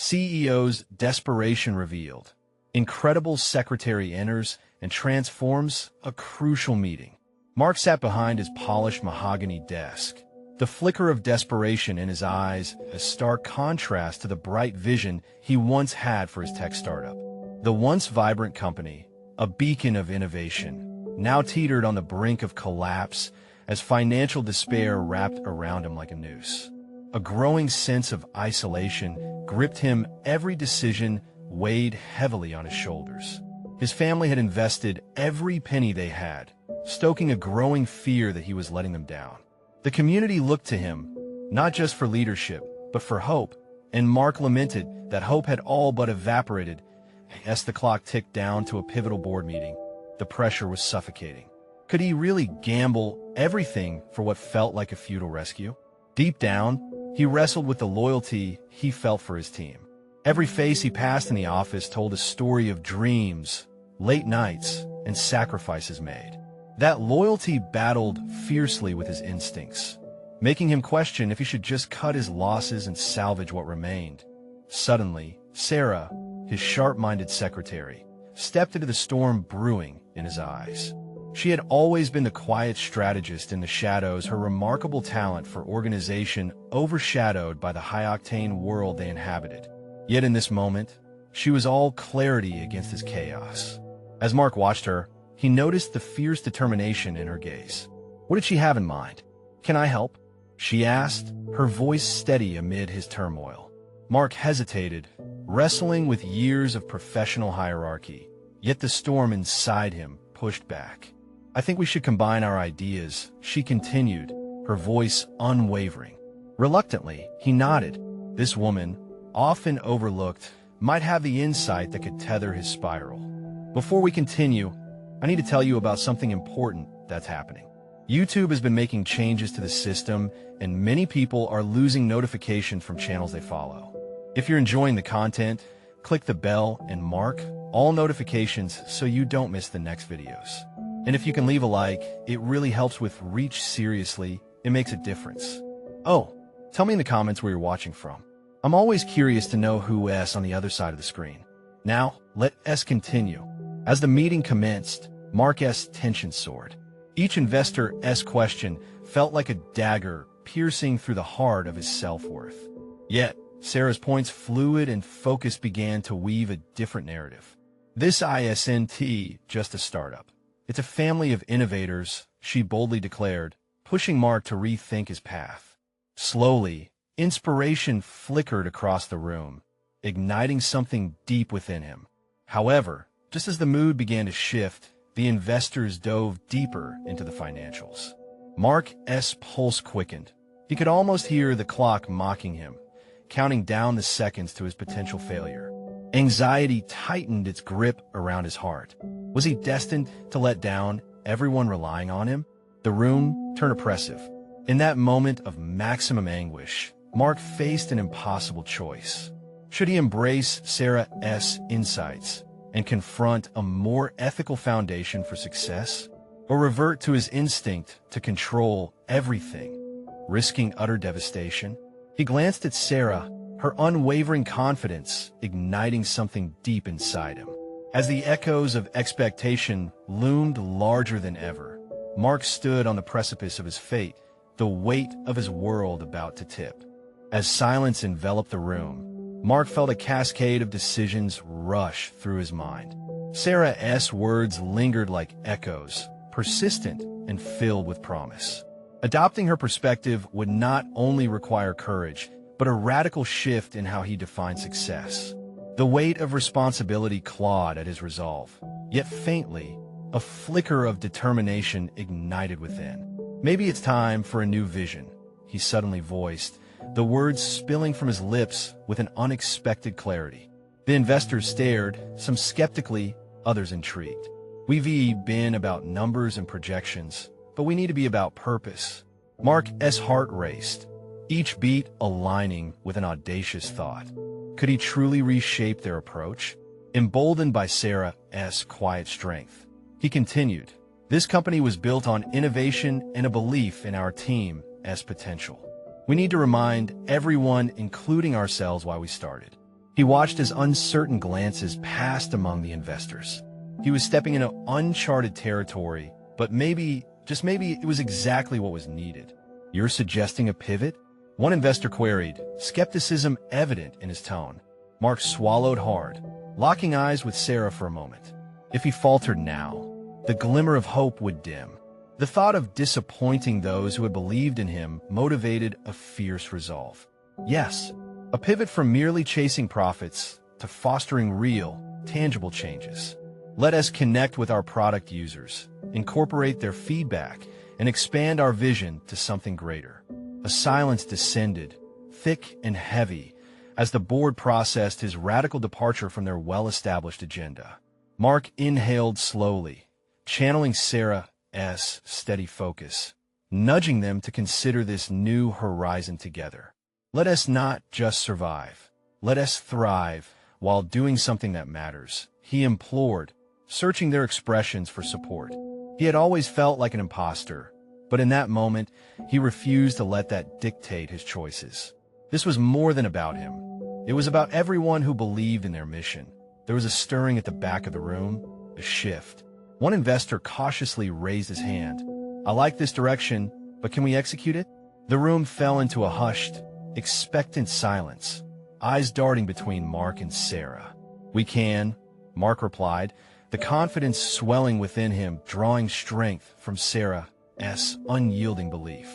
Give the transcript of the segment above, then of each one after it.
CEO's Desperation revealed. Incredible secretary enters and transforms a crucial meeting. Mark sat behind his polished mahogany desk, the flicker of desperation in his eyes a stark contrast to the bright vision he once had for his tech startup. The once vibrant company, a beacon of innovation, now teetered on the brink of collapse as financial despair wrapped around him like a noose. A growing sense of isolation gripped him. Every decision weighed heavily on his shoulders. His family had invested every penny they had, stoking a growing fear that he was letting them down. The community looked to him, not just for leadership, but for hope, and Mark lamented that hope had all but evaporated. As the clock ticked down to a pivotal board meeting, the pressure was suffocating. Could he really gamble everything for what felt like a futile rescue? Deep down, he wrestled with the loyalty he felt for his team. Every face he passed in the office told a story of dreams, late nights, and sacrifices made. That loyalty battled fiercely with his instincts, making him question if he should just cut his losses and salvage what remained. Suddenly, Sarah, his sharp-minded secretary, stepped into the storm brewing in his eyes. She had always been the quiet strategist in the shadows, her remarkable talent for organization overshadowed by the high-octane world they inhabited. Yet in this moment, she was all clarity against his chaos. As Mark watched her, he noticed the fierce determination in her gaze. What did she have in mind? "Can I help?" she asked, her voice steady amid his turmoil. Mark hesitated, wrestling with years of professional hierarchy, yet the storm inside him pushed back. "I think we should combine our ideas," she continued, her voice unwavering. Reluctantly, he nodded. This woman, often overlooked, might have the insight that could tether his spiral. "Before we continue, I need to tell you about something important that's happening. YouTube has been making changes to the system, and many people are losing notifications from channels they follow. If you're enjoying the content, click the bell and mark all notifications so you don't miss the next videos. And if you can leave a like, it really helps with reach. Seriously, it makes a difference. Oh, tell me in the comments where you're watching from. I'm always curious to know who's on the other side of the screen. Now, let us continue. As the meeting commenced, Mark's tension soared. Each investor's question felt like a dagger piercing through the heart of his self-worth. Yet, Sarah's points fluid and focused began to weave a different narrative. "This isn't just a startup. It's a family of innovators," she boldly declared, pushing Mark to rethink his path. Slowly, inspiration flickered across the room, igniting something deep within him. However, just as the mood began to shift, the investors dove deeper into the financials. Mark's pulse quickened. He could almost hear the clock mocking him, counting down the seconds to his potential failure. Anxiety tightened its grip around his heart. Was he destined to let down everyone relying on him? The room turned oppressive. In that moment of maximum anguish, Mark faced an impossible choice. Should he embrace Sarah's insights and confront a more ethical foundation for success, or revert to his instinct to control everything, risking utter devastation? He glanced at Sarah, her unwavering confidence igniting something deep inside him. As the echoes of expectation loomed larger than ever, Mark stood on the precipice of his fate, the weight of his world about to tip. As silence enveloped the room, Mark felt a cascade of decisions rush through his mind. Sarah's words lingered like echoes, persistent and filled with promise. Adopting her perspective would not only require courage, but a radical shift in how he defined success. The weight of responsibility clawed at his resolve, yet faintly, a flicker of determination ignited within. "Maybe it's time for a new vision," he suddenly voiced, the words spilling from his lips with an unexpected clarity. The investors stared, some skeptically, others intrigued. "We've been about numbers and projections, but we need to be about purpose." Mark's heart raced, each beat aligning with an audacious thought. Could he truly reshape their approach? Emboldened by Sarah's quiet strength, he continued, "This company was built on innovation and a belief in our team's potential. We need to remind everyone, including ourselves, why we started. He watched as uncertain glances passed among the investors. He was stepping into uncharted territory, but maybe, just maybe, it was exactly what was needed. "You're suggesting a pivot?" one investor queried, skepticism evident in his tone. Mark swallowed hard, locking eyes with Sarah for a moment. If he faltered now, the glimmer of hope would dim. The thought of disappointing those who had believed in him motivated a fierce resolve. Yes, a pivot from merely chasing profits to fostering real, tangible changes. Let us connect with our product users, incorporate their feedback, and expand our vision to something greater. A silence descended, thick and heavy, as the board processed his radical departure from their well-established agenda. Mark inhaled slowly, channeling Sarah's steady focus, nudging them to consider this new horizon together. Let us not just survive. Let us thrive while doing something that matters, he implored, searching their expressions for support. He had always felt like an imposter, but in that moment, he refused to let that dictate his choices. This was more than about him. It was about everyone who believed in their mission. There was a stirring at the back of the room, a shift. One investor cautiously raised his hand. "I like this direction, but can we execute it?" The room fell into a hushed, expectant silence, eyes darting between Mark and Sarah. "We can," Mark replied, the confidence swelling within him, drawing strength from Sarah's unyielding belief.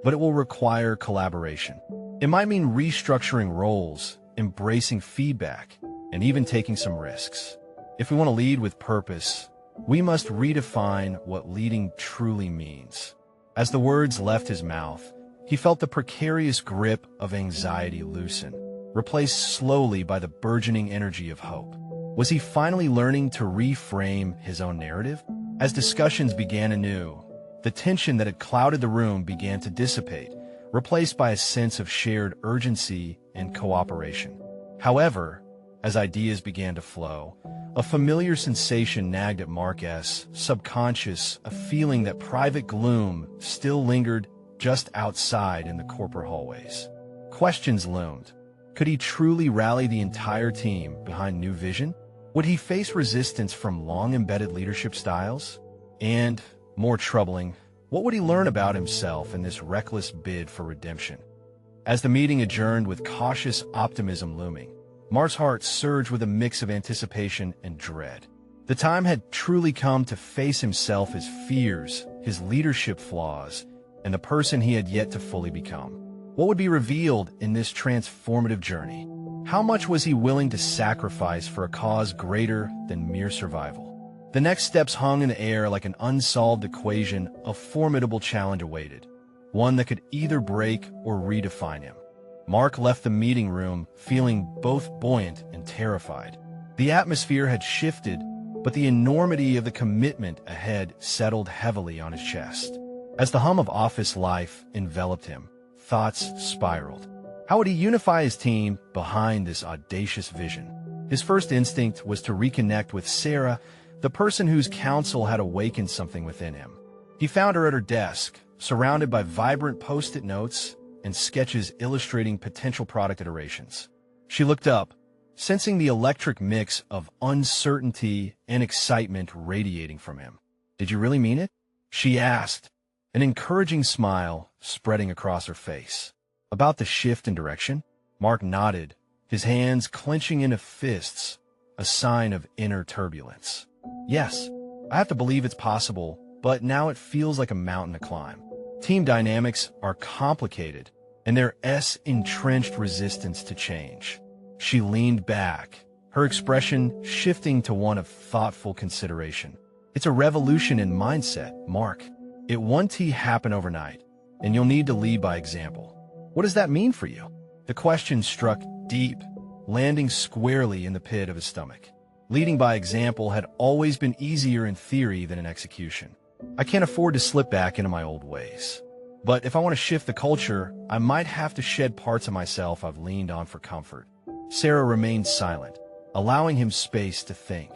"But it will require collaboration. It might mean restructuring roles, embracing feedback, and even taking some risks. If we want to lead with purpose, we must redefine what leading truly means." As the words left his mouth, he felt the precarious grip of anxiety loosen, replaced slowly by the burgeoning energy of hope. Was he finally learning to reframe his own narrative? As discussions began anew, the tension that had clouded the room began to dissipate, replaced by a sense of shared urgency and cooperation. However, as ideas began to flow, a familiar sensation nagged at Mark's subconscious, a feeling that private gloom still lingered just outside in the corporate hallways. Questions loomed. Could he truly rally the entire team behind new vision? Would he face resistance from long-embedded leadership styles? And, more troubling, what would he learn about himself in this reckless bid for redemption? As the meeting adjourned with cautious optimism looming, Mark's heart surged with a mix of anticipation and dread. The time had truly come to face himself, his fears, his leadership flaws, and the person he had yet to fully become. What would be revealed in this transformative journey? How much was he willing to sacrifice for a cause greater than mere survival? The next steps hung in the air like an unsolved equation. A formidable challenge awaited, one that could either break or redefine him. Mark left the meeting room feeling both buoyant and terrified. The atmosphere had shifted, but the enormity of the commitment ahead settled heavily on his chest. As the hum of office life enveloped him, thoughts spiraled. How would he unify his team behind this audacious vision? His first instinct was to reconnect with Sarah, the person whose counsel had awakened something within him. He found her at her desk, surrounded by vibrant post-it notes and sketches illustrating potential product iterations. She looked up, sensing the electric mix of uncertainty and excitement radiating from him. "Did you really mean it?" she asked, an encouraging smile spreading across her face. "About the shift in direction?" Mark nodded, his hands clenching into fists, a sign of inner turbulence. "Yes, I have to believe it's possible, but now it feels like a mountain to climb. Team dynamics are complicated, and there's entrenched resistance to change." She leaned back, her expression shifting to one of thoughtful consideration. "It's a revolution in mindset, Mark. It won't happen overnight, and you'll need to lead by example. What does that mean for you?" The question struck deep, landing squarely in the pit of his stomach. Leading by example had always been easier in theory than in execution. "I can't afford to slip back into my old ways. But if I want to shift the culture, I might have to shed parts of myself I've leaned on for comfort." Sarah remained silent, allowing him space to think.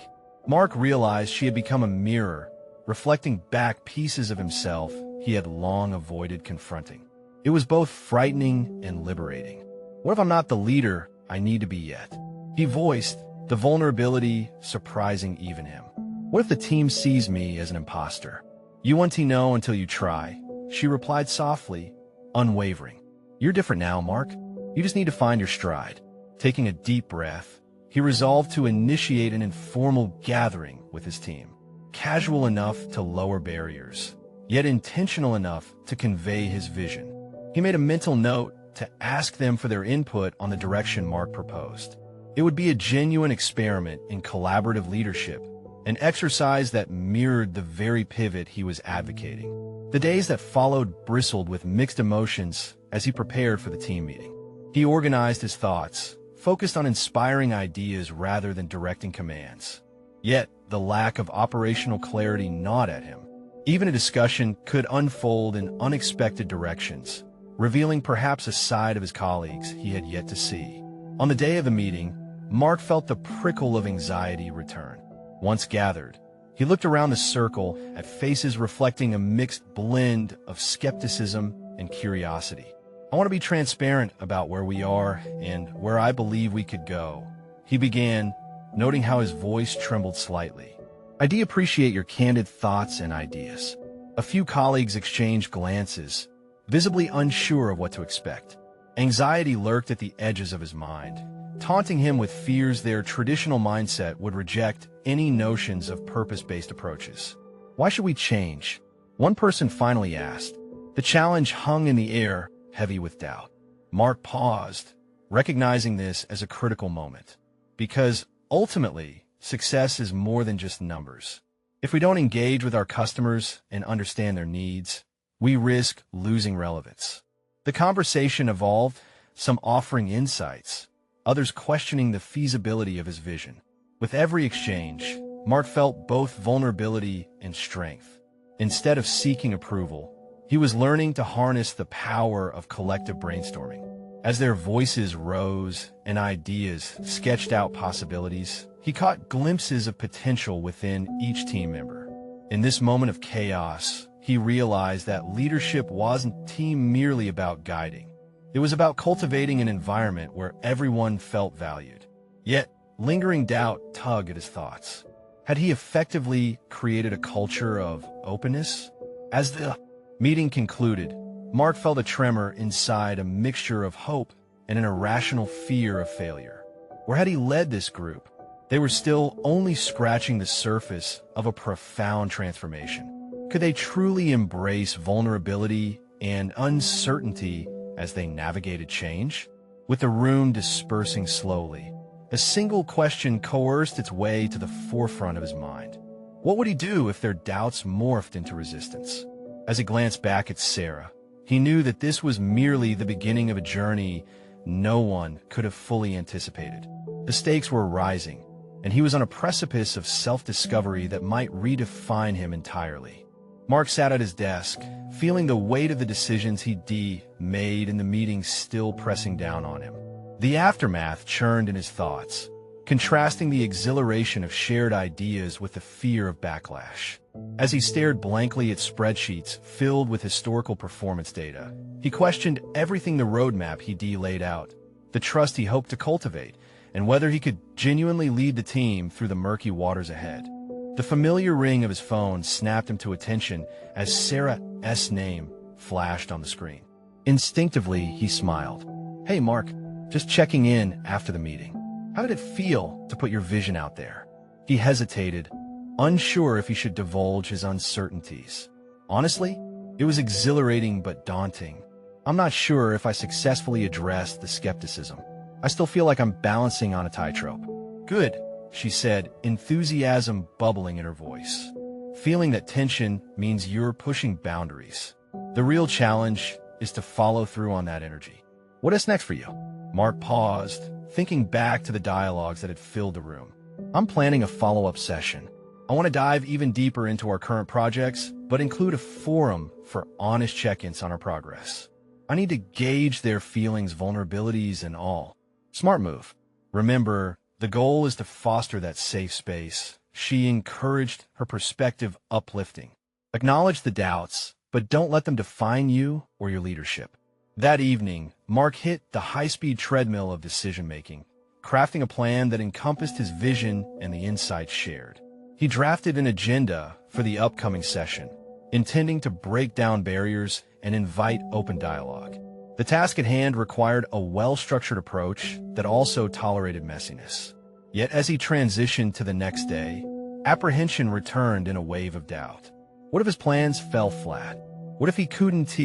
Mark realized she had become a mirror, reflecting back pieces of himself he had long avoided confronting. It was both frightening and liberating. What if I'm not the leader I need to be yet? He voiced, the vulnerability surprising even him. What if the team sees me as an imposter? You won't know until you try, she replied softly, unwavering. You're different now, Mark. You just need to find your stride. Taking a deep breath, he resolved to initiate an informal gathering with his team, casual enough to lower barriers, yet intentional enough to convey his vision. He made a mental note to ask them for their input on the direction Mark proposed. It would be a genuine experiment in collaborative leadership, an exercise that mirrored the very pivot he was advocating. The days that followed bristled with mixed emotions as he prepared for the team meeting. He organized his thoughts, focused on inspiring ideas rather than directing commands. Yet, the lack of operational clarity gnawed at him. Even a discussion could unfold in unexpected directions, revealing perhaps a side of his colleagues he had yet to see. On the day of the meeting, Mark felt the prickle of anxiety return. Once gathered, he looked around the circle at faces reflecting a mixed blend of skepticism and curiosity. I want to be transparent about where we are and where I believe we could go, he began, noting how his voice trembled slightly. I do appreciate your candid thoughts and ideas. A few colleagues exchanged glances, visibly unsure of what to expect. Anxiety lurked at the edges of his mind, taunting him with fears their traditional mindset would reject any notions of purpose-based approaches. Why should we change? One person finally asked. The challenge hung in the air, heavy with doubt. Mark paused, recognizing this as a critical moment. Because, ultimately, success is more than just numbers. If we don't engage with our customers and understand their needs, we risk losing relevance. The conversation evolved, some offering insights, others questioning the feasibility of his vision. With every exchange, Mark felt both vulnerability and strength. Instead of seeking approval, he was learning to harness the power of collective brainstorming. As their voices rose and ideas sketched out possibilities, he caught glimpses of potential within each team member. In this moment of chaos, he realized that leadership wasn't merely about guiding. It was about cultivating an environment where everyone felt valued. Yet, lingering doubt tugged at his thoughts. Had he effectively created a culture of openness? As the meeting concluded, Mark felt a tremor inside, a mixture of hope and an irrational fear of failure. Where had he led this group? They were still only scratching the surface of a profound transformation. Could they truly embrace vulnerability and uncertainty as they navigated change? With the room dispersing slowly, a single question coerced its way to the forefront of his mind. What would he do if their doubts morphed into resistance? As he glanced back at Sarah, he knew that this was merely the beginning of a journey no one could have fully anticipated. The stakes were rising, and he was on a precipice of self-discovery that might redefine him entirely. Mark sat at his desk, feeling the weight of the decisions he'd made and the meeting still pressing down on him. The aftermath churned in his thoughts, contrasting the exhilaration of shared ideas with the fear of backlash. As he stared blankly at spreadsheets filled with historical performance data, he questioned everything the roadmap he'd laid out, the trust he hoped to cultivate, and whether he could genuinely lead the team through the murky waters ahead. The familiar ring of his phone snapped him to attention as Sarah's name flashed on the screen. Instinctively, he smiled. Hey, Mark, just checking in after the meeting. How did it feel to put your vision out there? He hesitated, unsure if he should divulge his uncertainties. Honestly, it was exhilarating but daunting. I'm not sure if I successfully addressed the skepticism. I still feel like I'm balancing on a tightrope. Good, she said, enthusiasm bubbling in her voice. Feeling that tension means you're pushing boundaries. The real challenge is to follow through on that energy. What is next for you? Mark paused, thinking back to the dialogues that had filled the room. I'm planning a follow-up session. I want to dive even deeper into our current projects, but include a forum for honest check-ins on our progress. I need to gauge their feelings, vulnerabilities, and all. Smart move. Remember, the goal is to foster that safe space. She encouraged her perspective uplifting. Acknowledge the doubts, but don't let them define you or your leadership. That evening, Mark hit the high-speed treadmill of decision-making, crafting a plan that encompassed his vision and the insights shared. He drafted an agenda for the upcoming session, intending to break down barriers and invite open dialogue. The task at hand required a well-structured approach that also tolerated messiness. Yet as he transitioned to the next day, apprehension returned in a wave of doubt. What if his plans fell flat? What if he couldn't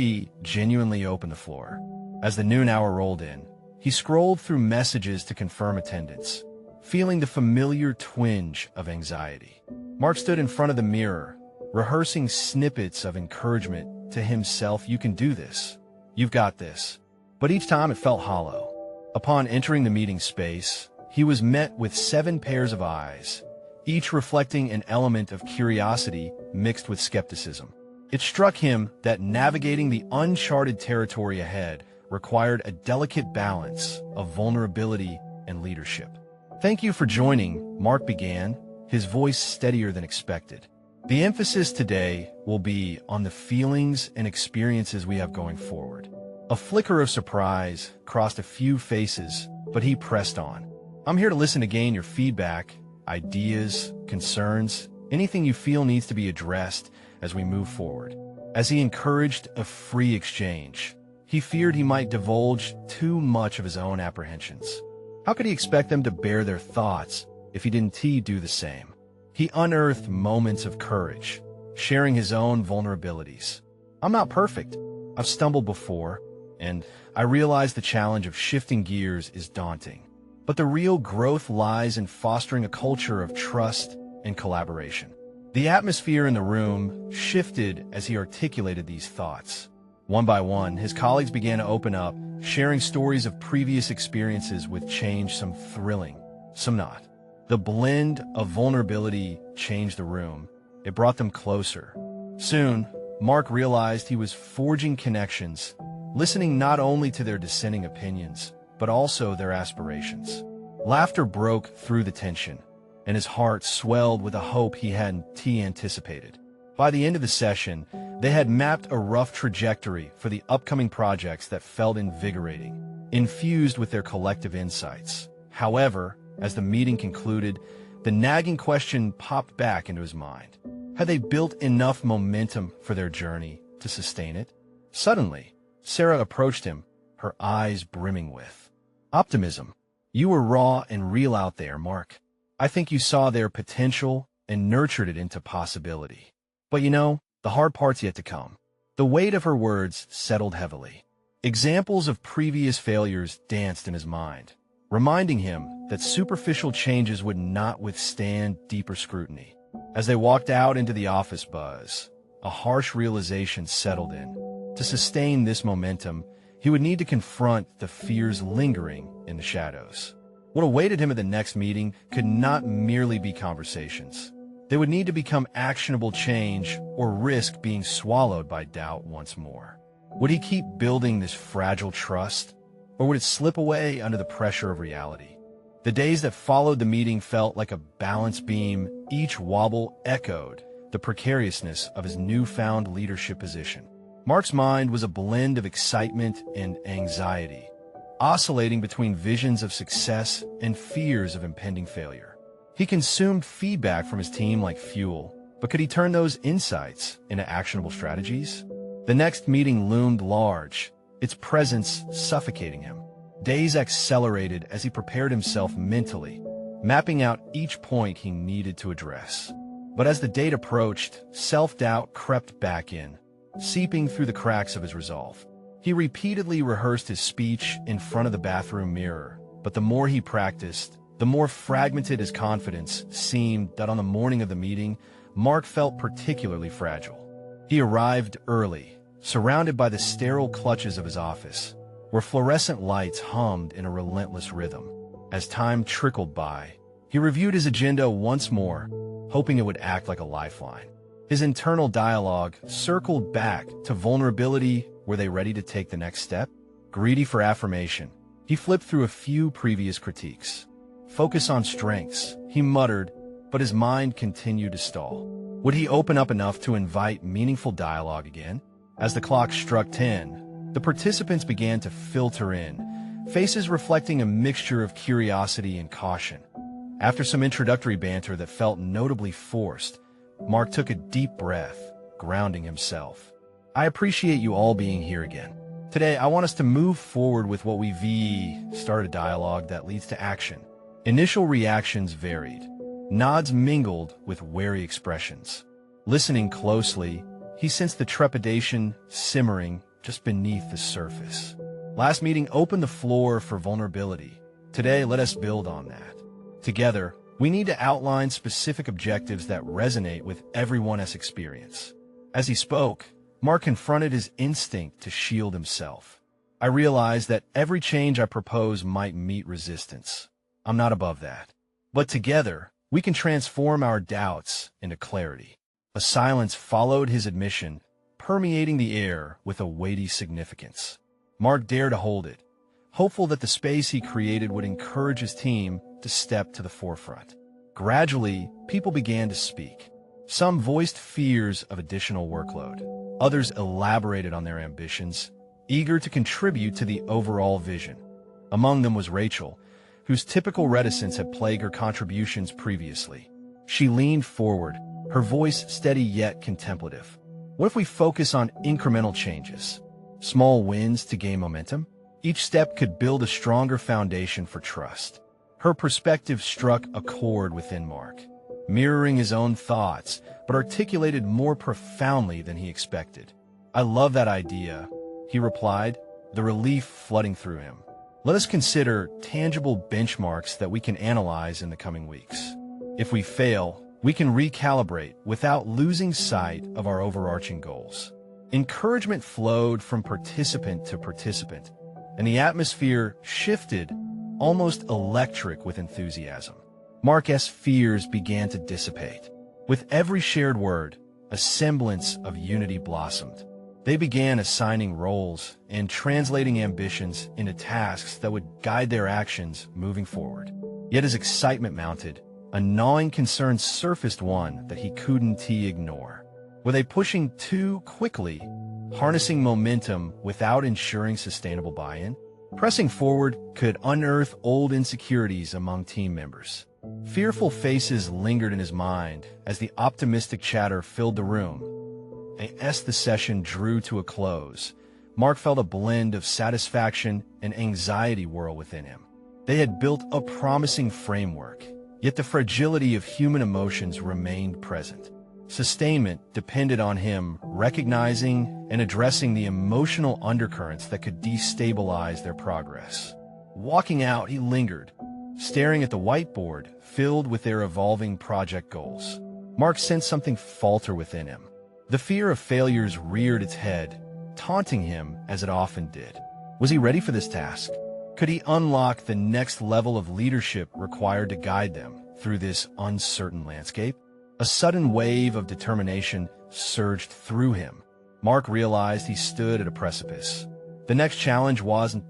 genuinely open the floor? As the noon hour rolled in, he scrolled through messages to confirm attendance, feeling the familiar twinge of anxiety. Mark stood in front of the mirror, rehearsing snippets of encouragement to himself. You can do this. You've got this. But each time it felt hollow. Upon entering the meeting space, he was met with 7 pairs of eyes, each reflecting an element of curiosity mixed with skepticism. It struck him that navigating the uncharted territory ahead required a delicate balance of vulnerability and leadership. "Thank you for joining," Mark began, his voice steadier than expected. "The emphasis today will be on the feelings and experiences we have going forward." A flicker of surprise crossed a few faces, but he pressed on. "I'm here to listen to gain your feedback, ideas, concerns, anything you feel needs to be addressed as we move forward." As he encouraged a free exchange, he feared he might divulge too much of his own apprehensions. How could he expect them to bear their thoughts if he didn't do the same? He unearthed moments of courage, sharing his own vulnerabilities. "I'm not perfect. I've stumbled before, and I realize the challenge of shifting gears is daunting. But the real growth lies in fostering a culture of trust and collaboration." The atmosphere in the room shifted as he articulated these thoughts. One by one, his colleagues began to open up, sharing stories of previous experiences with change, some thrilling, some not. The blend of vulnerability changed the room. It brought them closer. Soon, Mark realized he was forging connections, listening not only to their dissenting opinions, but also their aspirations. Laughter broke through the tension, and his heart swelled with a hope he hadn't anticipated. By the end of the session, they had mapped a rough trajectory for the upcoming projects that felt invigorating, infused with their collective insights. However, as the meeting concluded, the nagging question popped back into his mind. Had they built enough momentum for their journey to sustain it? Suddenly, Sarah approached him, her eyes brimming with optimism. "You were raw and real out there, Mark. I think you saw their potential and nurtured it into possibility. But you know, the hard part's yet to come." The weight of her words settled heavily. Examples of previous failures danced in his mind, reminding him that superficial changes would not withstand deeper scrutiny. As they walked out into the office buzz, a harsh realization settled in. To sustain this momentum, he would need to confront the fears lingering in the shadows. What awaited him at the next meeting could not merely be conversations. They would need to become actionable change or risk being swallowed by doubt once more. Would he keep building this fragile trust, or would it slip away under the pressure of reality? The days that followed the meeting felt like a balance beam. Each wobble echoed the precariousness of his newfound leadership position. Mark's mind was a blend of excitement and anxiety, oscillating between visions of success and fears of impending failure. He consumed feedback from his team like fuel, but could he turn those insights into actionable strategies? The next meeting loomed large, its presence suffocating him. Days accelerated as he prepared himself mentally, mapping out each point he needed to address. But as the date approached, self-doubt crept back in, seeping through the cracks of his resolve. He repeatedly rehearsed his speech in front of the bathroom mirror, but the more he practiced, the more fragmented his confidence seemed. That on the morning of the meeting, Mark felt particularly fragile. He arrived early, surrounded by the sterile clutches of his office, where fluorescent lights hummed in a relentless rhythm. As time trickled by, he reviewed his agenda once more, hoping it would act like a lifeline. His internal dialogue circled back to vulnerability. Were they ready to take the next step? Greedy for affirmation, he flipped through a few previous critiques. Focus on strengths, he muttered, but his mind continued to stall. Would he open up enough to invite meaningful dialogue again? As the clock struck 10, the participants began to filter in, faces reflecting a mixture of curiosity and caution. After some introductory banter that felt notably forced, Mark took a deep breath, grounding himself. I appreciate you all being here again. Today, I want us to move forward with what we start a dialogue that leads to action. Initial reactions varied. Nods mingled with wary expressions. Listening closely, he sensed the trepidation simmering just beneath the surface. Last meeting opened the floor for vulnerability. Today, let us build on that. Together, we need to outline specific objectives that resonate with everyone's experience. As he spoke, Mark confronted his instinct to shield himself. I realized that every change I propose might meet resistance. I'm not above that. But together, we can transform our doubts into clarity. A silence followed his admission, permeating the air with a weighty significance. Mark dared to hold it, hopeful that the space he created would encourage his team to step to the forefront. Gradually, people began to speak. Some voiced fears of additional workload. Others elaborated on their ambitions, eager to contribute to the overall vision. Among them was Rachel, whose typical reticence had plagued her contributions previously. She leaned forward, her voice steady yet contemplative. What if we focus on incremental changes? Small wins to gain momentum? Each step could build a stronger foundation for trust. Her perspective struck a chord within Mark, mirroring his own thoughts, but articulated more profoundly than he expected. I love that idea, he replied, the relief flooding through him. Let us consider tangible benchmarks that we can analyze in the coming weeks. If we fail, we can recalibrate without losing sight of our overarching goals. Encouragement flowed from participant to participant, and the atmosphere shifted, almost electric with enthusiasm. Mark's fears began to dissipate. With every shared word, a semblance of unity blossomed. They began assigning roles and translating ambitions into tasks that would guide their actions moving forward. Yet as excitement mounted, a gnawing concern surfaced, one that he couldn't ignore. Were they pushing too quickly, harnessing momentum without ensuring sustainable buy-in? Pressing forward could unearth old insecurities among team members. Fearful faces lingered in his mind as the optimistic chatter filled the room. As the session drew to a close, Mark felt a blend of satisfaction and anxiety whirl within him. They had built a promising framework, yet the fragility of human emotions remained present. Sustainment depended on him recognizing and addressing the emotional undercurrents that could destabilize their progress. Walking out, he lingered, staring at the whiteboard filled with their evolving project goals. Mark sensed something falter within him. The fear of failures reared its head, taunting him as it often did. Was he ready for this task? Could he unlock the next level of leadership required to guide them through this uncertain landscape? A sudden wave of determination surged through him. Mark realized he stood at a precipice. The next challenge wasn't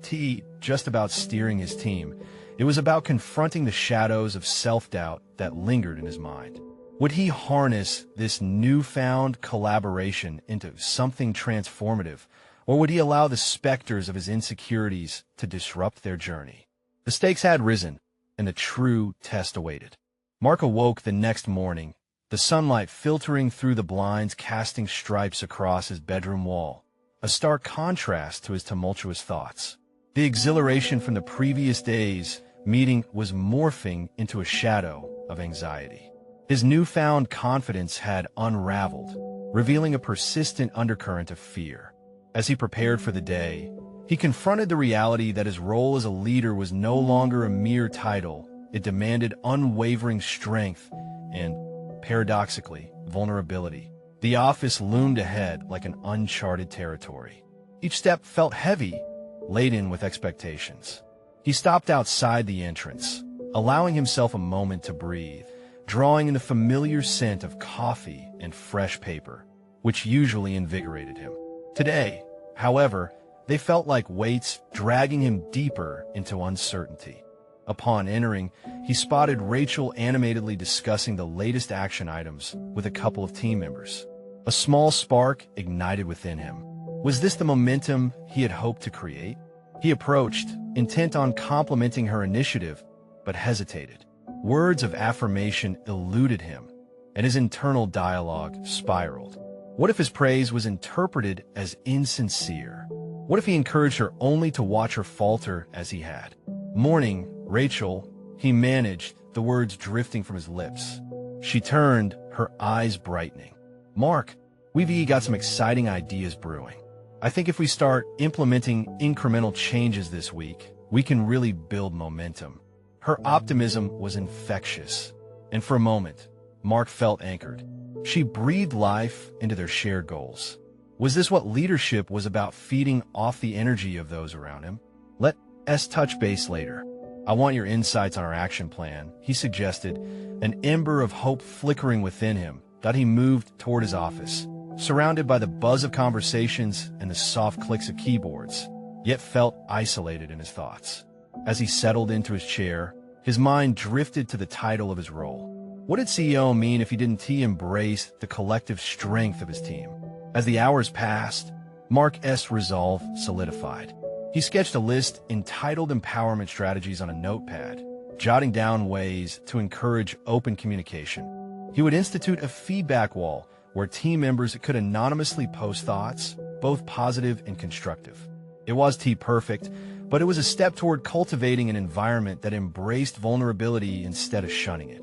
just about steering his team. It was about confronting the shadows of self-doubt that lingered in his mind. Would he harness this newfound collaboration into something transformative, or would he allow the specters of his insecurities to disrupt their journey? The stakes had risen, and the true test awaited. Mark awoke the next morning, the sunlight filtering through the blinds, casting stripes across his bedroom wall, a stark contrast to his tumultuous thoughts. The exhilaration from the previous day's meeting was morphing into a shadow of anxiety. His newfound confidence had unraveled, revealing a persistent undercurrent of fear. As he prepared for the day, he confronted the reality that his role as a leader was no longer a mere title. It demanded unwavering strength and, paradoxically, vulnerability. The office loomed ahead like an uncharted territory. Each step felt heavy, laden with expectations. He stopped outside the entrance, allowing himself a moment to breathe, drawing in the familiar scent of coffee and fresh paper, which usually invigorated him. Today, however, they felt like weights dragging him deeper into uncertainty. Upon entering, he spotted Rachel animatedly discussing the latest action items with a couple of team members. A small spark ignited within him. Was this the momentum he had hoped to create? He approached, intent on complimenting her initiative, but hesitated. Words of affirmation eluded him, and his internal dialogue spiraled. What if his praise was interpreted as insincere? What if he encouraged her only to watch her falter as he had? "Morning, Rachel," he managed, the words drifting from his lips. She turned, her eyes brightening. "Mark, we've got some exciting ideas brewing. I think if we start implementing incremental changes this week, we can really build momentum." Her optimism was infectious, and for a moment, Mark felt anchored. She breathed life into their shared goals. Was this what leadership was about, feeding off the energy of those around him? "Let's touch base later. I want your insights on our action plan," he suggested, an ember of hope flickering within him. That he moved toward his office, surrounded by the buzz of conversations and the soft clicks of keyboards, yet felt isolated in his thoughts. As he settled into his chair, his mind drifted to the title of his role. What did CEO mean if he didn't embrace the collective strength of his team? As the hours passed, Mark's resolve solidified. He sketched a list entitled Empowerment Strategies on a notepad, jotting down ways to encourage open communication. He would institute a feedback wall where team members could anonymously post thoughts, both positive and constructive. It was perfect, but it was a step toward cultivating an environment that embraced vulnerability instead of shunning it.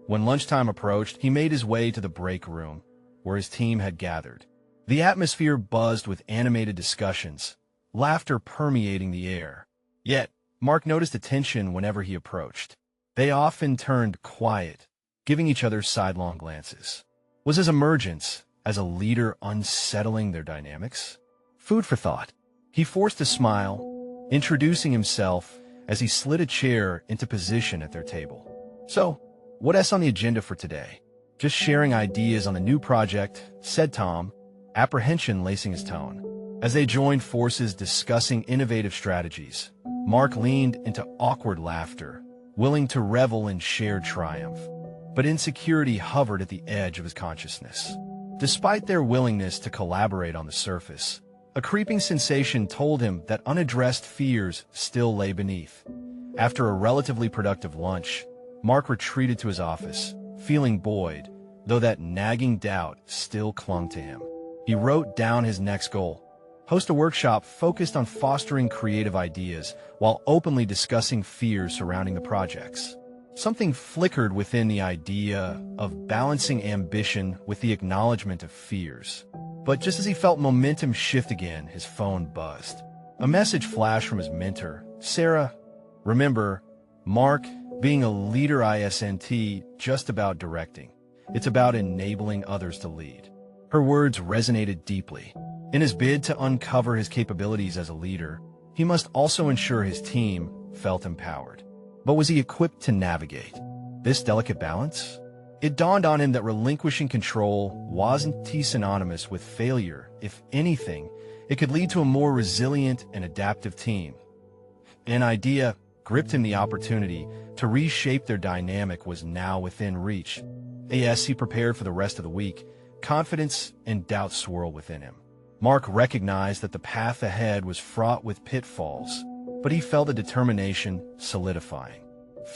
When lunchtime approached, he made his way to the break room, where his team had gathered. The atmosphere buzzed with animated discussions, laughter permeating the air. Yet, Mark noticed a tension whenever he approached. They often turned quiet, giving each other sidelong glances. Was his emergence as a leader unsettling their dynamics? Food for thought. He forced a smile, introducing himself as he slid a chair into position at their table. "So, what's on the agenda for today?" "Just sharing ideas on the new project," said Tom, apprehension lacing his tone. As they joined forces discussing innovative strategies, Mark leaned into awkward laughter, willing to revel in shared triumph. But insecurity hovered at the edge of his consciousness. Despite their willingness to collaborate on the surface, a creeping sensation told him that unaddressed fears still lay beneath. After a relatively productive lunch, Mark retreated to his office, feeling buoyed, though that nagging doubt still clung to him. He wrote down his next goal: host a workshop focused on fostering creative ideas while openly discussing fears surrounding the projects. Something flickered within the idea of balancing ambition with the acknowledgement of fears. But just as he felt momentum shift again, his phone buzzed. A message flashed from his mentor, Sarah. "Remember, Mark, being a leader isn't just about directing. It's about enabling others to lead." Her words resonated deeply. In his bid to uncover his capabilities as a leader, he must also ensure his team felt empowered. But was he equipped to navigate this delicate balance? It dawned on him that relinquishing control wasn't synonymous with failure. If anything, it could lead to a more resilient and adaptive team. An idea gripped him. The opportunity to reshape their dynamic was now within reach. As he prepared for the rest of the week, confidence and doubt swirled within him. Mark recognized that the path ahead was fraught with pitfalls, but he felt a determination solidifying.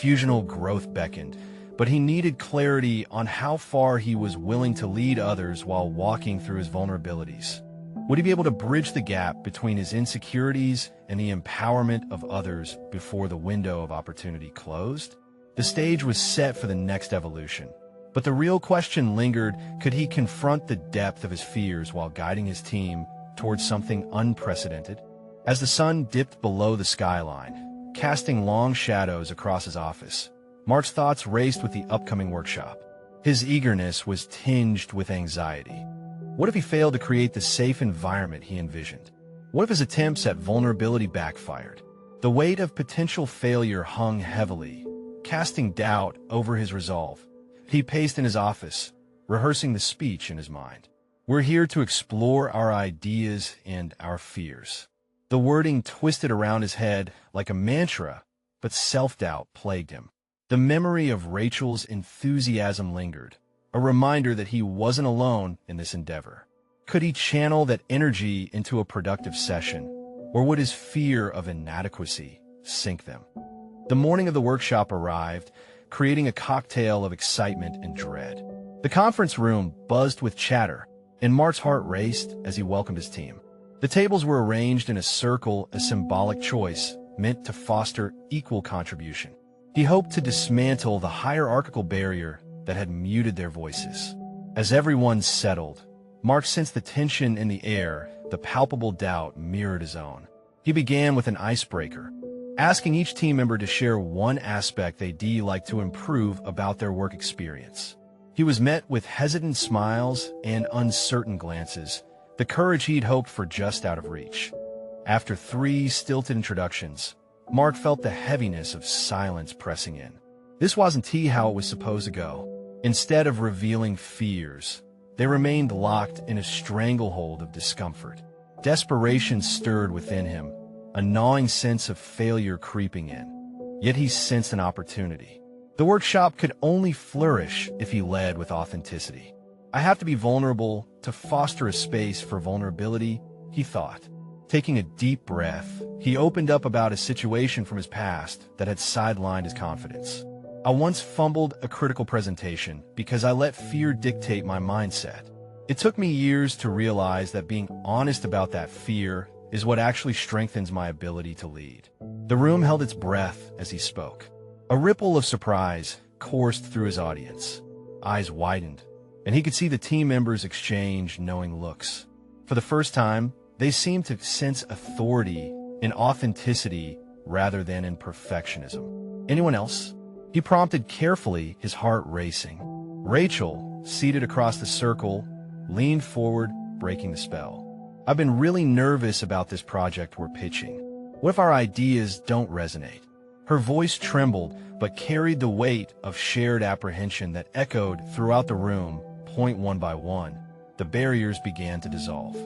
Fusional growth beckoned, but he needed clarity on how far he was willing to lead others while walking through his vulnerabilities. Would he be able to bridge the gap between his insecurities and the empowerment of others before the window of opportunity closed? The stage was set for the next evolution, but the real question lingered: could he confront the depth of his fears while guiding his team towards something unprecedented? As the sun dipped below the skyline, casting long shadows across his office, Mark's thoughts raced with the upcoming workshop. His eagerness was tinged with anxiety. What if he failed to create the safe environment he envisioned? What if his attempts at vulnerability backfired? The weight of potential failure hung heavily, casting doubt over his resolve. He paced in his office, rehearsing the speech in his mind. "We're here to explore our ideas and our fears." The wording twisted around his head like a mantra, but self-doubt plagued him. The memory of Rachel's enthusiasm lingered, a reminder that he wasn't alone in this endeavor. Could he channel that energy into a productive session, Or would his fear of inadequacy sink them? The morning of the workshop arrived, creating a cocktail of excitement and dread. The conference room buzzed with chatter, and Mark's heart raced as he welcomed his team. The tables were arranged in a circle, a symbolic choice meant to foster equal contribution. He hoped to dismantle the hierarchical barrier that had muted their voices. As everyone settled, Mark sensed the tension in the air, the palpable doubt mirrored his own. He began with an icebreaker, asking each team member to share one aspect they'd like to improve about their work experience. He was met with hesitant smiles and uncertain glances, the courage he'd hoped for just out of reach. After 3 stilted introductions, Mark felt the heaviness of silence pressing in. This wasn't how it was supposed to go. Instead of revealing fears, they remained locked in a stranglehold of discomfort. Desperation stirred within him, a gnawing sense of failure creeping in. Yet he sensed an opportunity. The workshop could only flourish if he led with authenticity. I have to be vulnerable to foster a space for vulnerability, he thought. Taking a deep breath, he opened up about a situation from his past that had sidelined his confidence. I once fumbled a critical presentation because I let fear dictate my mindset. It took me years to realize that being honest about that fear is what actually strengthens my ability to lead. The room held its breath as he spoke. A ripple of surprise coursed through his audience. Eyes widened, and he could see the team members exchange knowing looks. For the first time, they seemed to sense authority in authenticity rather than in perfectionism. Anyone else? He prompted carefully, his heart racing. Rachel, seated across the circle, leaned forward, breaking the spell. I've been really nervous about this project we're pitching. What if our ideas don't resonate? Her voice trembled, but carried the weight of shared apprehension that echoed throughout the room. One by one, the barriers began to dissolve.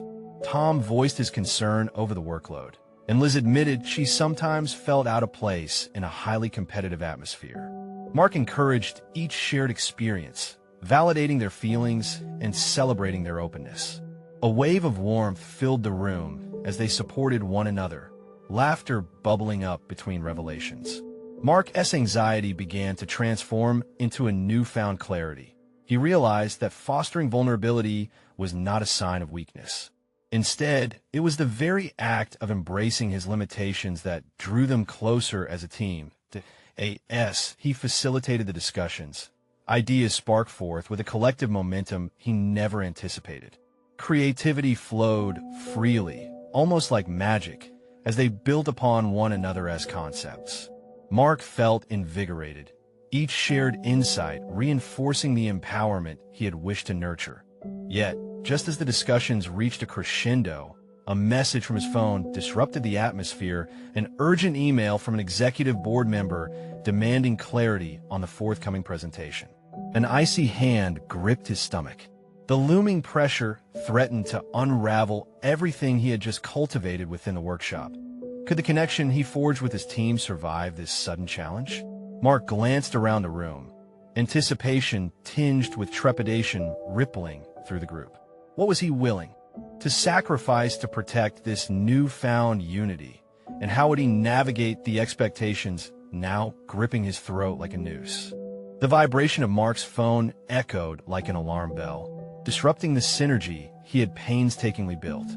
Tom voiced his concern over the workload, and Liz admitted she sometimes felt out of place in a highly competitive atmosphere. Mark encouraged each shared experience, validating their feelings and celebrating their openness. A wave of warmth filled the room as they supported one another, laughter bubbling up between revelations. Mark's anxiety began to transform into a newfound clarity. He realized that fostering vulnerability was not a sign of weakness. Instead, it was the very act of embracing his limitations that drew them closer as a team. He facilitated the discussions. Ideas sparked forth with a collective momentum he never anticipated. Creativity flowed freely, almost like magic, as they built upon one another as concepts. Mark felt invigorated, each shared insight reinforcing the empowerment he had wished to nurture. Yet, just as the discussions reached a crescendo, a message from his phone disrupted the atmosphere, an urgent email from an executive board member demanding clarity on the forthcoming presentation. An icy hand gripped his stomach. The looming pressure threatened to unravel everything he had just cultivated within the workshop. Could the connection he forged with his team survive this sudden challenge? Mark glanced around the room, anticipation tinged with trepidation rippling through the group. What was he willing to sacrifice to protect this newfound unity? And how would he navigate the expectations now gripping his throat like a noose? The vibration of Mark's phone echoed like an alarm bell, disrupting the synergy he had painstakingly built.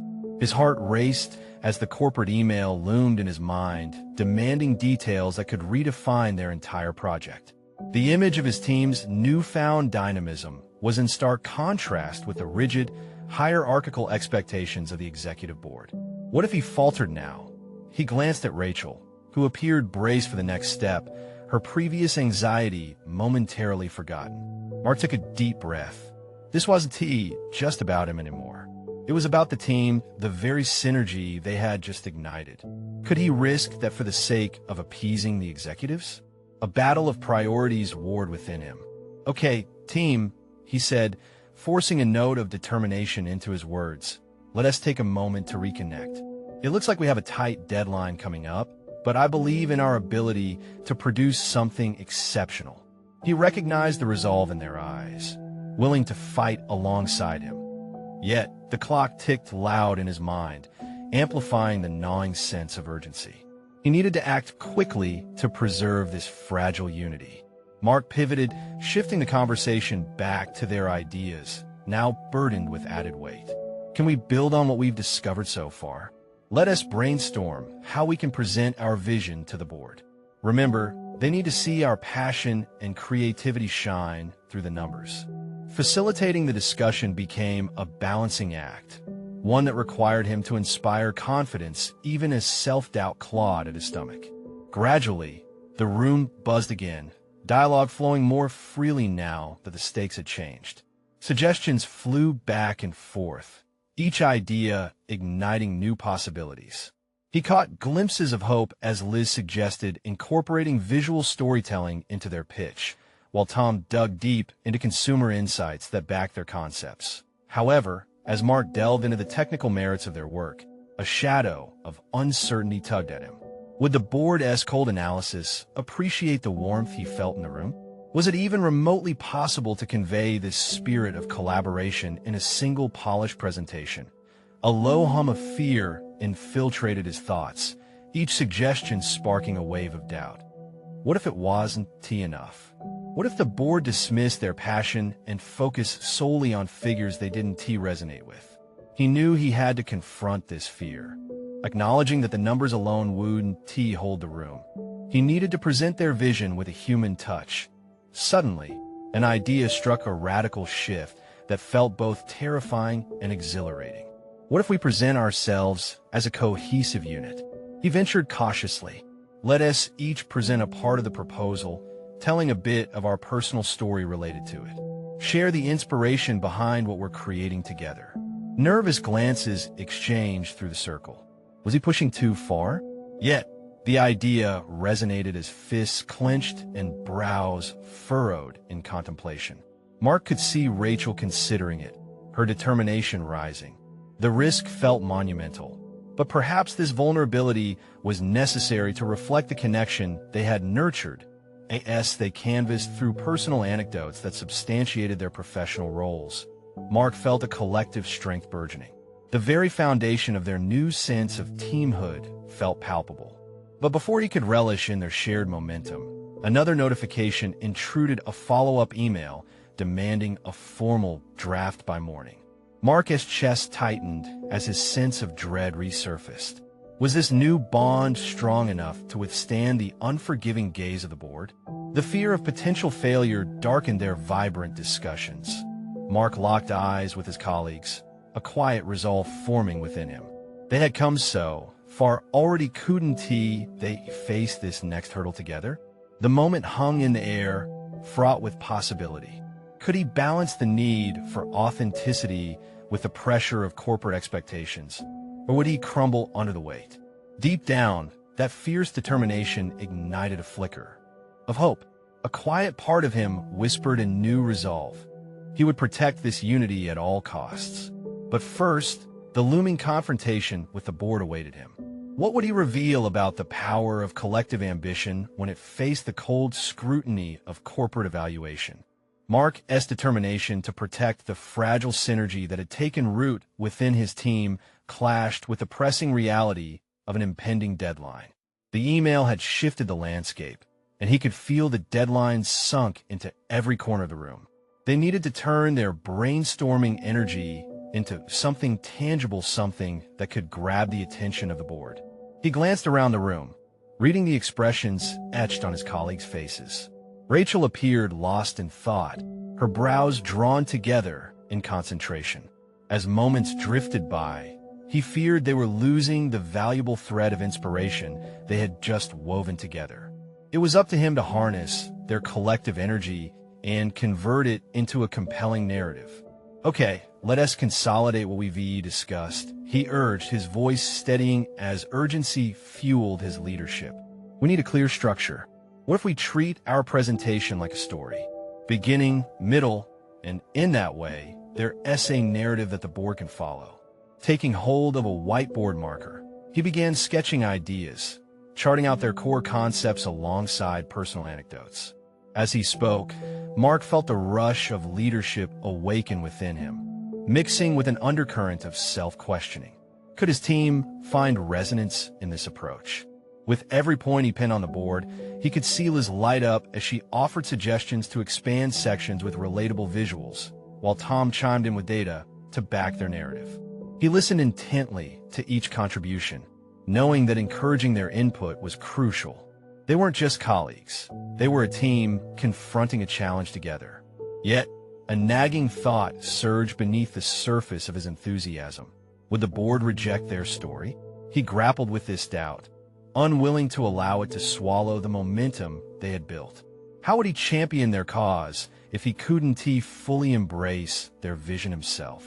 His heart raced as the corporate email loomed in his mind, demanding details that could redefine their entire project. The image of his team's newfound dynamism was in stark contrast with the rigid, hierarchical expectations of the executive board. What if he faltered now? He glanced at Rachel, who appeared braced for the next step, her previous anxiety momentarily forgotten. Mark took a deep breath. This wasn't just about him anymore. It was about the team, the very synergy they had just ignited. Could he risk that for the sake of appeasing the executives? A battle of priorities warred within him. Okay, team, he said, forcing a note of determination into his words. Let us take a moment to reconnect. It looks like we have a tight deadline coming up, but I believe in our ability to produce something exceptional. He recognized the resolve in their eyes, willing to fight alongside him. Yet, the clock ticked loud in his mind, amplifying the gnawing sense of urgency. He needed to act quickly to preserve this fragile unity. Mark pivoted, shifting the conversation back to their ideas, now burdened with added weight. Can we build on what we've discovered so far? Let us brainstorm how we can present our vision to the board. Remember, they need to see our passion and creativity shine through the numbers. Facilitating the discussion became a balancing act, one that required him to inspire confidence even as self-doubt clawed at his stomach. Gradually, the room buzzed again, dialogue flowing more freely now that the stakes had changed. Suggestions flew back and forth, each idea igniting new possibilities. He caught glimpses of hope as Liz suggested incorporating visual storytelling into their pitch, while Tom dug deep into consumer insights that backed their concepts. However, as Mark delved into the technical merits of their work, a shadow of uncertainty tugged at him. Would the board's cold analysis appreciate the warmth he felt in the room? Was it even remotely possible to convey this spirit of collaboration in a single polished presentation? A low hum of fear infiltrated his thoughts, each suggestion sparking a wave of doubt. What if it wasn't enough? What if the board dismissed their passion and focused solely on figures they didn't resonate with? He knew he had to confront this fear, acknowledging that the numbers alone wouldn't hold the room. He needed to present their vision with a human touch. Suddenly, an idea struck a radical shift that felt both terrifying and exhilarating. What if we present ourselves as a cohesive unit? He ventured cautiously. Let us each present a part of the proposal, telling a bit of our personal story related to it. Share the inspiration behind what we're creating together. Nervous glances exchanged through the circle. Was he pushing too far? Yet, the idea resonated as fists clenched and brows furrowed in contemplation. Mark could see Rachel considering it, her determination rising. The risk felt monumental, but perhaps this vulnerability was necessary to reflect the connection they had nurtured as they canvassed through personal anecdotes that substantiated their professional roles. Mark felt a collective strength burgeoning. The very foundation of their new sense of teamhood felt palpable. But before he could relish in their shared momentum, another notification intruded, a follow-up email demanding a formal draft by morning. Mark's chest tightened as his sense of dread resurfaced. Was this new bond strong enough to withstand the unforgiving gaze of the board? The fear of potential failure darkened their vibrant discussions. Mark locked eyes with his colleagues, a quiet resolve forming within him. They had come so far already, couldn't they face this next hurdle together? The moment hung in the air, fraught with possibility. Could he balance the need for authenticity with the pressure of corporate expectations? Or would he crumble under the weight? Deep down, that fierce determination ignited a flicker of hope. A quiet part of him whispered a new resolve. He would protect this unity at all costs. But first, the looming confrontation with the board awaited him. What would he reveal about the power of collective ambition when it faced the cold scrutiny of corporate evaluation? Mark's determination to protect the fragile synergy that had taken root within his team clashed with the pressing reality of an impending deadline. The email had shifted the landscape, and he could feel the deadline sunk into every corner of the room. They needed to turn their brainstorming energy into something tangible, something that could grab the attention of the board. He glanced around the room, reading the expressions etched on his colleagues' faces. Rachel appeared lost in thought, her brows drawn together in concentration. As moments drifted by, he feared they were losing the valuable thread of inspiration they had just woven together. It was up to him to harness their collective energy and convert it into a compelling narrative. Okay, let us consolidate what we've discussed, he urged, his voice steadying as urgency fueled his leadership. We need a clear structure. What if we treat our presentation like a story? Beginning, middle, and in that way, their essay narrative that the board can follow. Taking hold of a whiteboard marker, he began sketching ideas, charting out their core concepts alongside personal anecdotes. As he spoke, Mark felt a rush of leadership awaken within him, mixing with an undercurrent of self-questioning. Could his team find resonance in this approach? With every point he pinned on the board, he could see Liz light up as she offered suggestions to expand sections with relatable visuals, while Tom chimed in with data to back their narrative. He listened intently to each contribution, knowing that encouraging their input was crucial. They weren't just colleagues. They were a team confronting a challenge together. Yet, a nagging thought surged beneath the surface of his enthusiasm. Would the board reject their story? He grappled with this doubt, unwilling to allow it to swallow the momentum they had built. How would he champion their cause if he couldn't fully embrace their vision himself?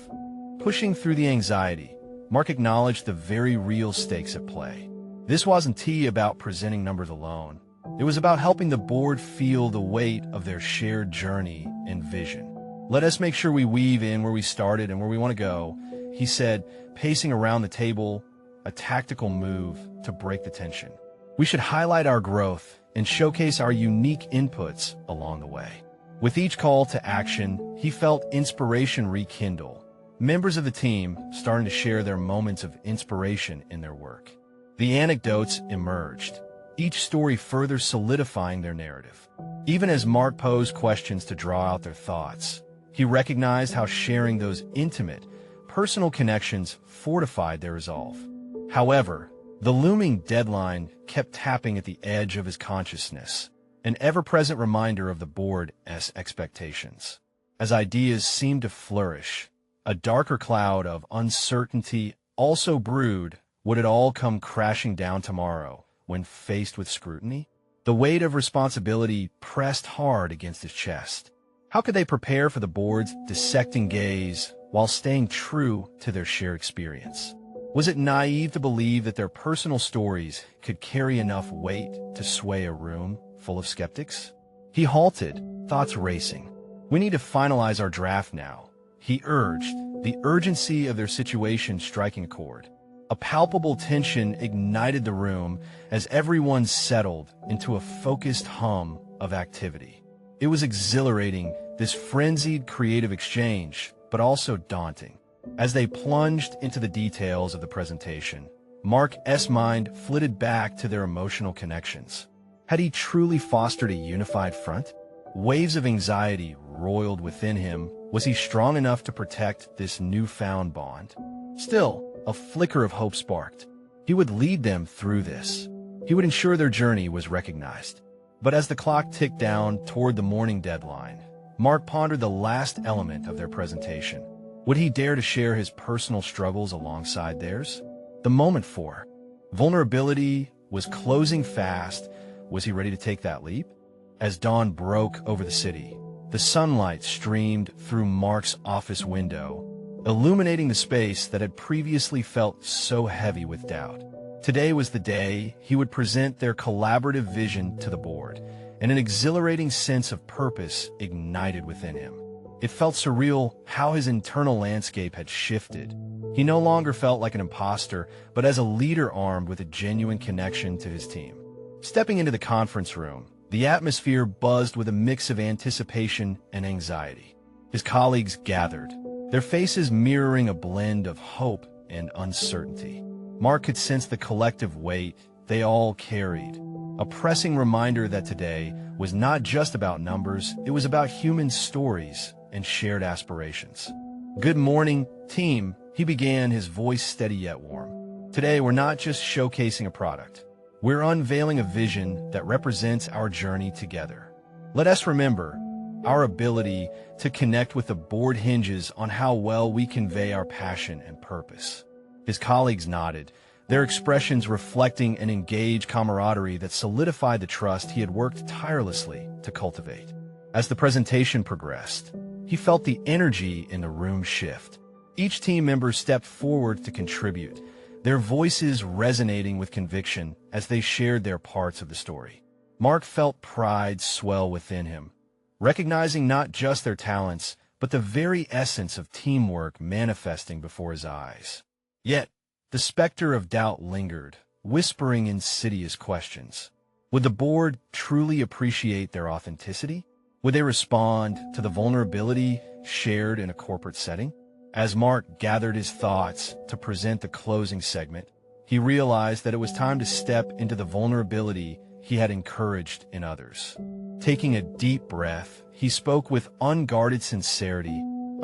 Pushing through the anxiety, Mark acknowledged the very real stakes at play. This wasn't about presenting numbers alone. It was about helping the board feel the weight of their shared journey and vision. Let us make sure we weave in where we started and where we want to go, he said, pacing around the table, a tactical move to break the tension. We should highlight our growth and showcase our unique inputs along the way. With each call to action, he felt inspiration rekindle. Members of the team starting to share their moments of inspiration in their work. The anecdotes emerged, each story further solidifying their narrative. Even as Mark posed questions to draw out their thoughts, he recognized how sharing those intimate, personal connections fortified their resolve. However, the looming deadline kept tapping at the edge of his consciousness, an ever-present reminder of the board's expectations. As ideas seemed to flourish, a darker cloud of uncertainty also brewed. Would it all come crashing down tomorrow when faced with scrutiny? The weight of responsibility pressed hard against his chest. How could they prepare for the board's dissecting gaze while staying true to their shared experience? Was it naive to believe that their personal stories could carry enough weight to sway a room full of skeptics? He halted, thoughts racing. We need to finalize our draft now, he urged, the urgency of their situation striking a chord. A palpable tension ignited the room as everyone settled into a focused hum of activity. It was exhilarating, this frenzied creative exchange, but also daunting. As they plunged into the details of the presentation, Mark's mind flitted back to their emotional connections. Had he truly fostered a unified front? Waves of anxiety roiled within him. Was he strong enough to protect this newfound bond? Still, a flicker of hope sparked. He would lead them through this. He would ensure their journey was recognized. But as the clock ticked down toward the morning deadline, Mark pondered the last element of their presentation. Would he dare to share his personal struggles alongside theirs? The moment for vulnerability was closing fast. Was he ready to take that leap? As dawn broke over the city, the sunlight streamed through Mark's office window, illuminating the space that had previously felt so heavy with doubt. Today was the day he would present their collaborative vision to the board, and an exhilarating sense of purpose ignited within him. It felt surreal how his internal landscape had shifted. He no longer felt like an imposter, but as a leader armed with a genuine connection to his team. Stepping into the conference room, the atmosphere buzzed with a mix of anticipation and anxiety. His colleagues gathered, their faces mirroring a blend of hope and uncertainty. Mark could sense the collective weight they all carried, a pressing reminder that today was not just about numbers, it was about human stories and shared aspirations. Good morning, team, he began, his voice steady yet warm. Today, we're not just showcasing a product. We're unveiling a vision that represents our journey together. Let us remember, our ability to connect with the board hinges on how well we convey our passion and purpose. His colleagues nodded, their expressions reflecting an engaged camaraderie that solidified the trust he had worked tirelessly to cultivate. As the presentation progressed, he felt the energy in the room shift. Each team member stepped forward to contribute, their voices resonating with conviction as they shared their parts of the story. Mark felt pride swell within him, recognizing not just their talents, but the very essence of teamwork manifesting before his eyes. Yet, the specter of doubt lingered, whispering insidious questions. Would the board truly appreciate their authenticity? Would they respond to the vulnerability shared in a corporate setting? As Mark gathered his thoughts to present the closing segment, he realized that it was time to step into the vulnerability he had encouraged in others. Taking a deep breath, he spoke with unguarded sincerity.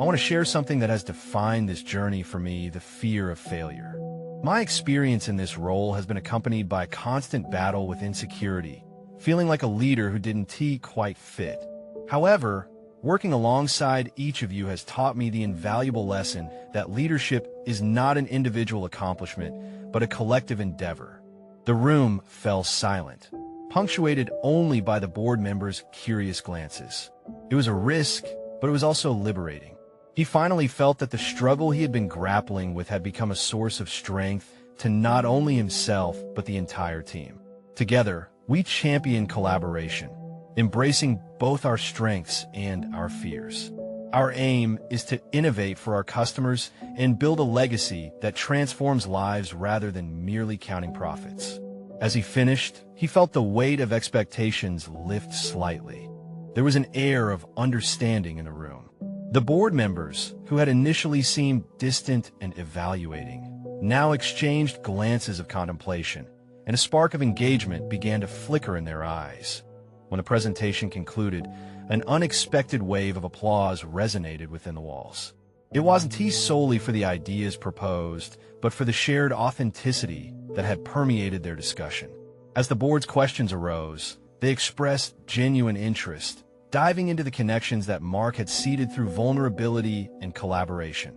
I want to share something that has defined this journey for me: the fear of failure. My experience in this role has been accompanied by a constant battle with insecurity, feeling like a leader who didn't quite fit. However, working alongside each of you has taught me the invaluable lesson that leadership is not an individual accomplishment, but a collective endeavor. The room fell silent, punctuated only by the board members' curious glances. It was a risk, but it was also liberating. He finally felt that the struggle he had been grappling with had become a source of strength to not only himself, but the entire team. Together, we champion collaboration, embracing both our strengths and our fears. Our aim is to innovate for our customers and build a legacy that transforms lives rather than merely counting profits. As he finished, he felt the weight of expectations lift slightly. There was an air of understanding in the room. The board members, who had initially seemed distant and evaluating, now exchanged glances of contemplation, and a spark of engagement began to flicker in their eyes. When the presentation concluded, an unexpected wave of applause resonated within the walls. It wasn't solely for the ideas proposed, but for the shared authenticity that had permeated their discussion. As the board's questions arose, they expressed genuine interest, diving into the connections that Mark had seeded through vulnerability and collaboration.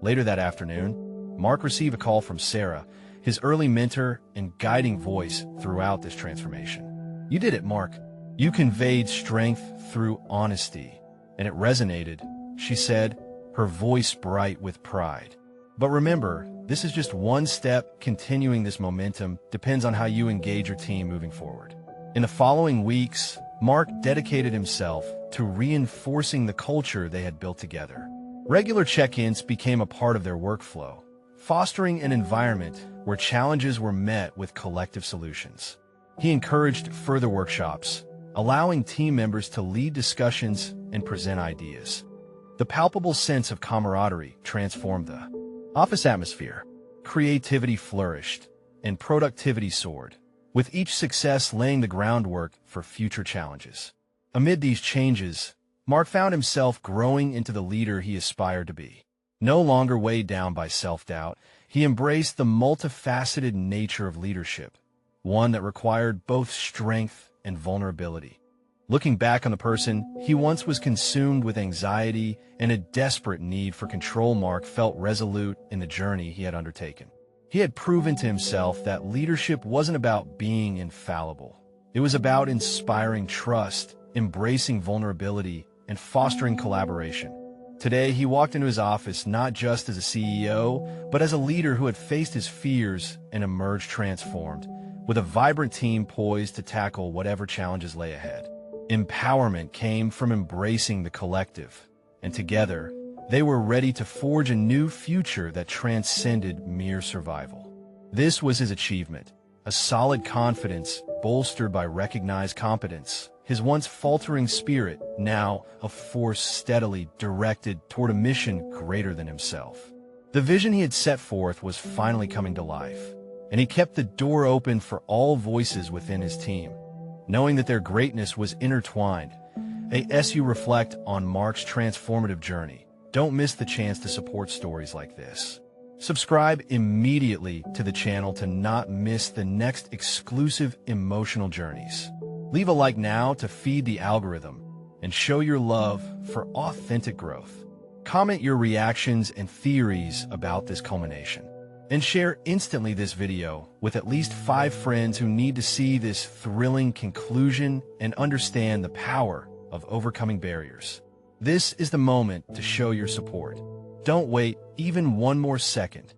Later that afternoon, Mark received a call from Sarah, his early mentor and guiding voice throughout this transformation. "You did it, Mark. You conveyed strength through honesty, and it resonated," she said, her voice bright with pride. "But remember, this is just one step. Continuing this momentum depends on how you engage your team moving forward." In the following weeks, Mark dedicated himself to reinforcing the culture they had built together. Regular check-ins became a part of their workflow, fostering an environment where challenges were met with collective solutions. He encouraged further workshops, allowing team members to lead discussions and present ideas. The palpable sense of camaraderie transformed the office atmosphere. Creativity flourished, and productivity soared, with each success laying the groundwork for future challenges. Amid these changes, Mark found himself growing into the leader he aspired to be. No longer weighed down by self-doubt, he embraced the multifaceted nature of leadership, one that required both strength and vulnerability. Looking back on the person he once was, consumed with anxiety and a desperate need for control, Mark felt resolute in the journey he had undertaken. He had proven to himself that leadership wasn't about being infallible. It was about inspiring trust, embracing vulnerability, and fostering collaboration. Today, he walked into his office not just as a CEO, but as a leader who had faced his fears and emerged transformed, with a vibrant team poised to tackle whatever challenges lay ahead. Empowerment came from embracing the collective, and together, they were ready to forge a new future that transcended mere survival. This was his achievement, a solid confidence bolstered by recognized competence. His once faltering spirit, now a force steadily directed toward a mission greater than himself. The vision he had set forth was finally coming to life, and he kept the door open for all voices within his team. Knowing that their greatness was intertwined, as you reflect on Mark's transformative journey, don't miss the chance to support stories like this. Subscribe immediately to the channel to not miss the next exclusive emotional journeys. Leave a like now to feed the algorithm and show your love for authentic growth. Comment your reactions and theories about this culmination. And share instantly this video with at least 5 friends who need to see this thrilling conclusion and understand the power of overcoming barriers. This is the moment to show your support. Don't wait even one more second.